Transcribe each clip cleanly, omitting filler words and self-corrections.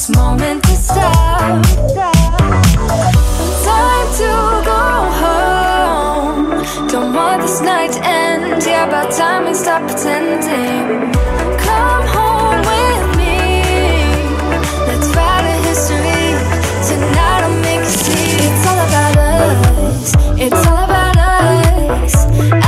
this moment to stop. Time to go home. Don't want this night to end. Yeah, about time we stop pretending. Come home with me. Let's write a history. Tonight I'll make you see. It's all about us. It's all about us.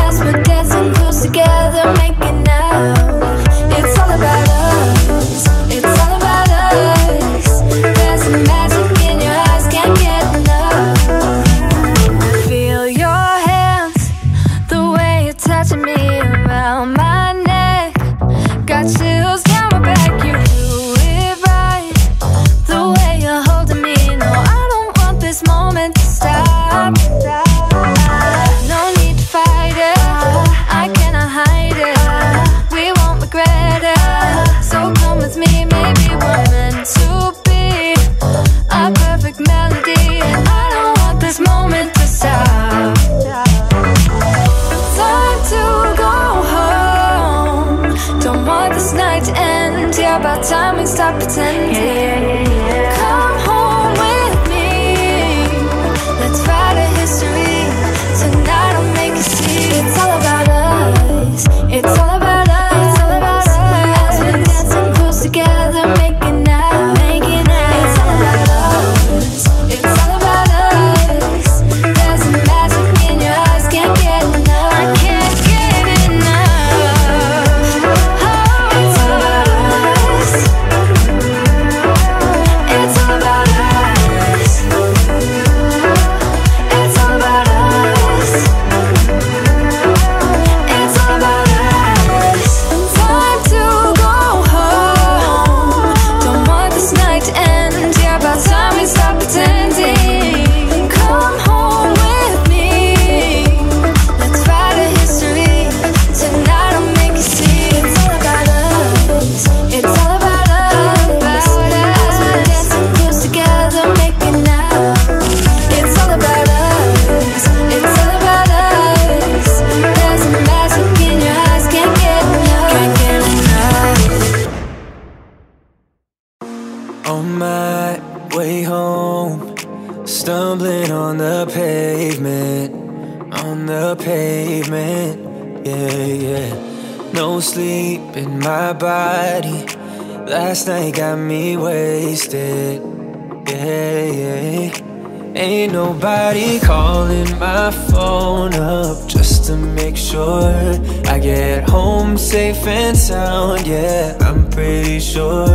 As we're dancing close together, making out. It's all about us. It's all about us. There's a magic in your eyes, can't get enough. Feel your hands, the way you're touching me around my neck. Got chills down my back, you do it right. The way you're holding me, no, I don't want this moment to stop. No need to fight it, I cannot hide it. We won't regret it, so come with me, maybe we're meant to be. A perfect melody, and I don't want this moment to stop. Time to go home. Don't want this night to end. Yeah, about time we stop pretending. Come home with me. Let's write a history. Tonight I'll make you see. It's all about us. It's all about us. It's all about us. As we're dancing close together, making out, making out. It's all about us. It's all about us. There's a magic in your eyes, can't get enough. I can't get enough. Oh, it's all about us. It's all about us. It's all about us. It's all about us. Time to go home. Don't want this night to end. Yeah, about time we stop pretending. Come home with me. Let's write a history. Tonight I'll make you see. It's all about us. It's all about us. As we're dancing close together, making out. It's all about us. It's all about us. There's a magic in your eyes, can't get enough. Can't get enough. On my way home, stumbling on the pavement, yeah, yeah. No sleep in my body, last night got me wasted, yeah, yeah. Ain't nobody calling my phone up just to make sure I get home safe and sound, yeah. I'm pretty sure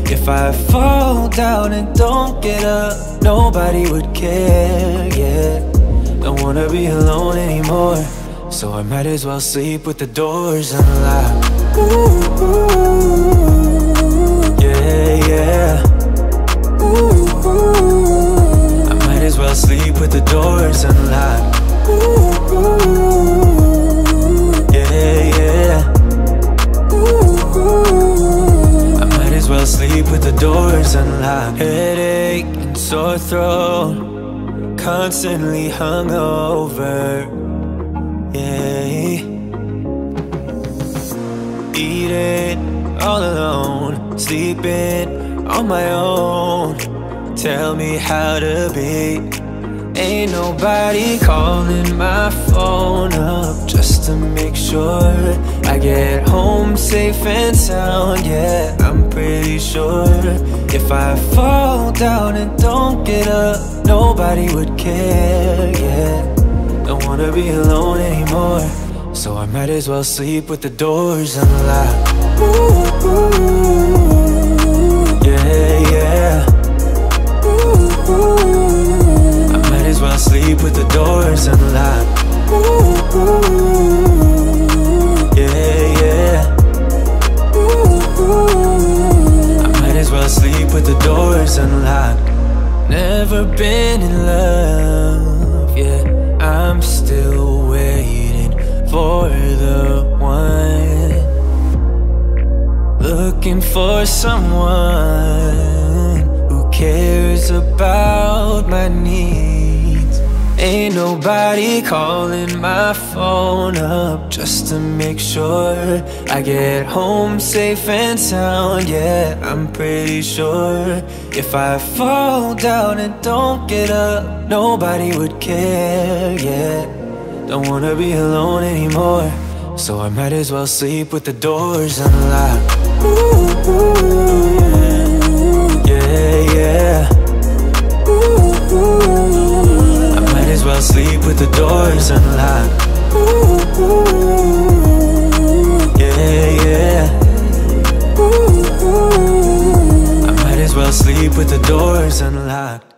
if I fall down and don't get up, nobody would care, yeah. Don't wanna be alone anymore, so I might as well sleep with the doors unlocked. Ooh, yeah, yeah. Ooh, I might as well sleep with the doors unlocked. Ooh, yeah, yeah. Ooh, I might as well sleep with the doors unlocked. Headache and sore throat, constantly hungover, yeah. Eating all alone, sleeping on my own. Tell me how to be. Ain't nobody calling my phone up just to make sure I get home safe and sound, yeah. I'm pretty sure if I fall down and don't get up, nobody would care, yeah. Don't wanna be alone anymore, so I might as well sleep with the doors unlocked. Ooh, yeah, yeah. Ooh, I might as well sleep with the doors unlocked. Ooh, yeah, yeah. Ooh, I might as well sleep with the doors unlocked. Never been in love, yeah. I'm still waiting for the one. Looking for someone who cares about my needs. Ain't Ain't nobody calling my phone up just to make sure I get home safe and sound. Yeah, I'm pretty sure if I fall down and don't get up, nobody would care. Yeah, don't wanna be alone anymore, so I might as well sleep with the doors unlocked. Yeah, yeah. I might as well sleep with the doors unlocked. Yeah, yeah. I might as well sleep with the doors unlocked.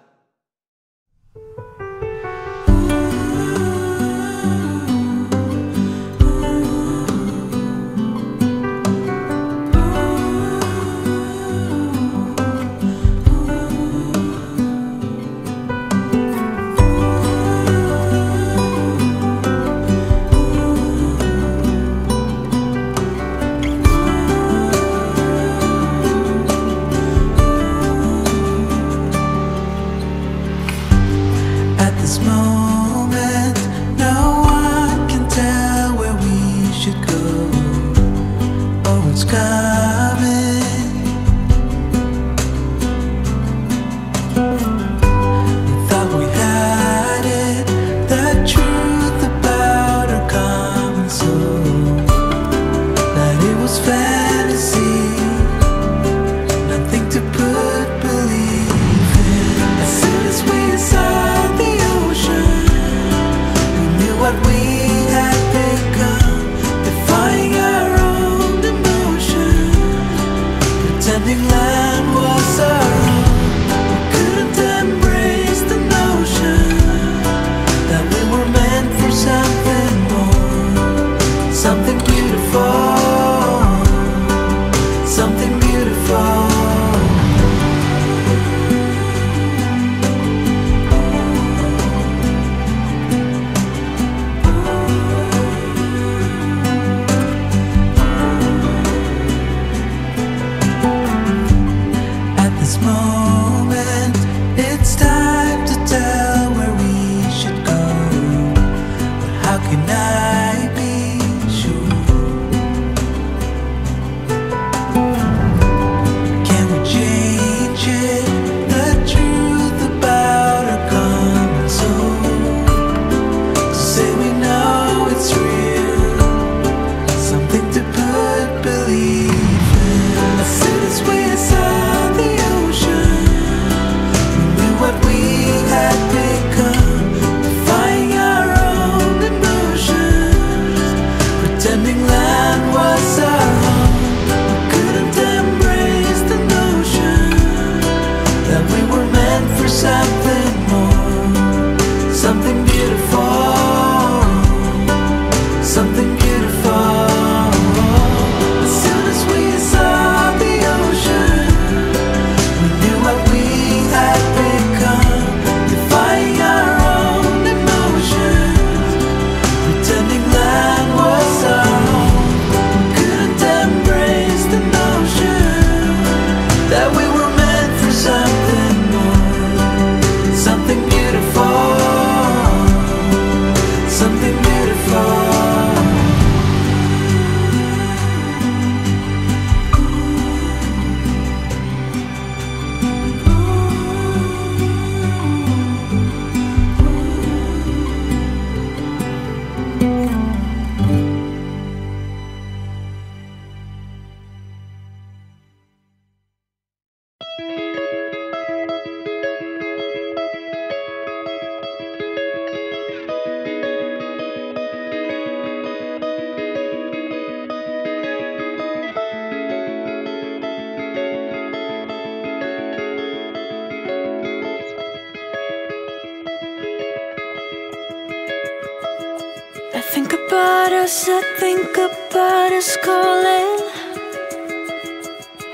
I think about us calling.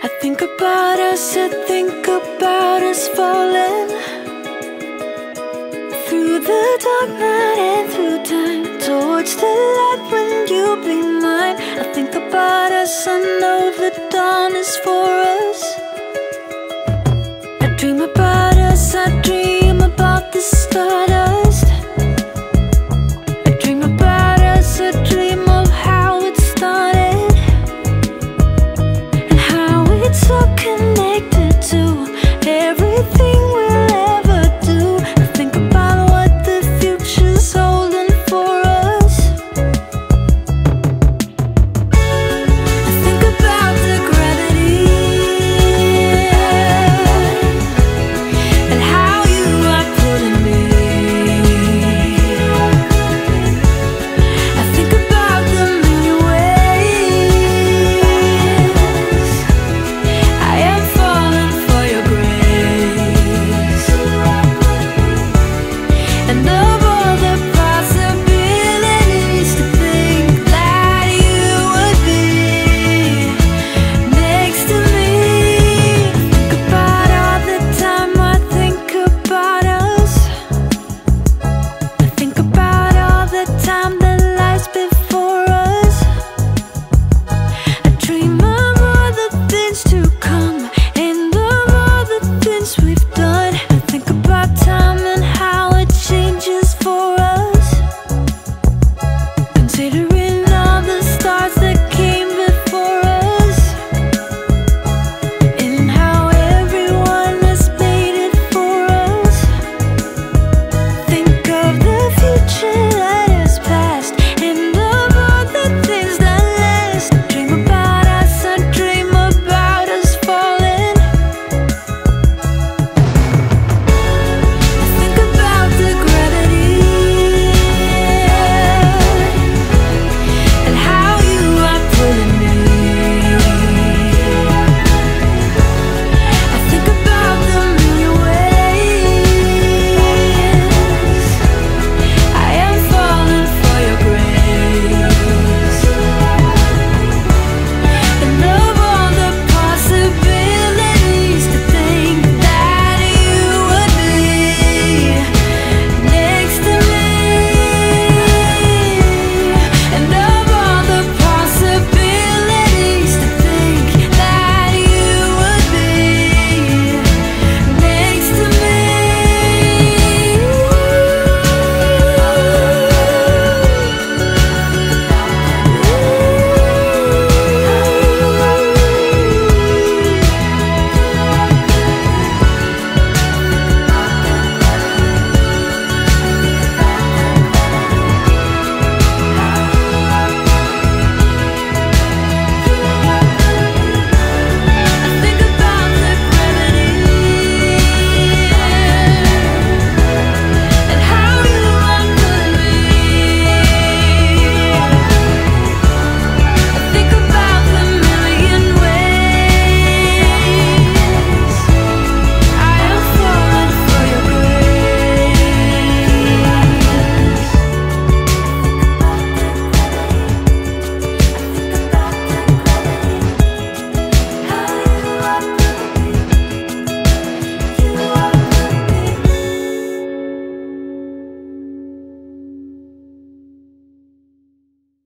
I think about us, I think about us falling through the dark night and through time, towards the light when you'll be mine. I think about us, I know the dawn is for us. I dream about us, I dream about the stardust.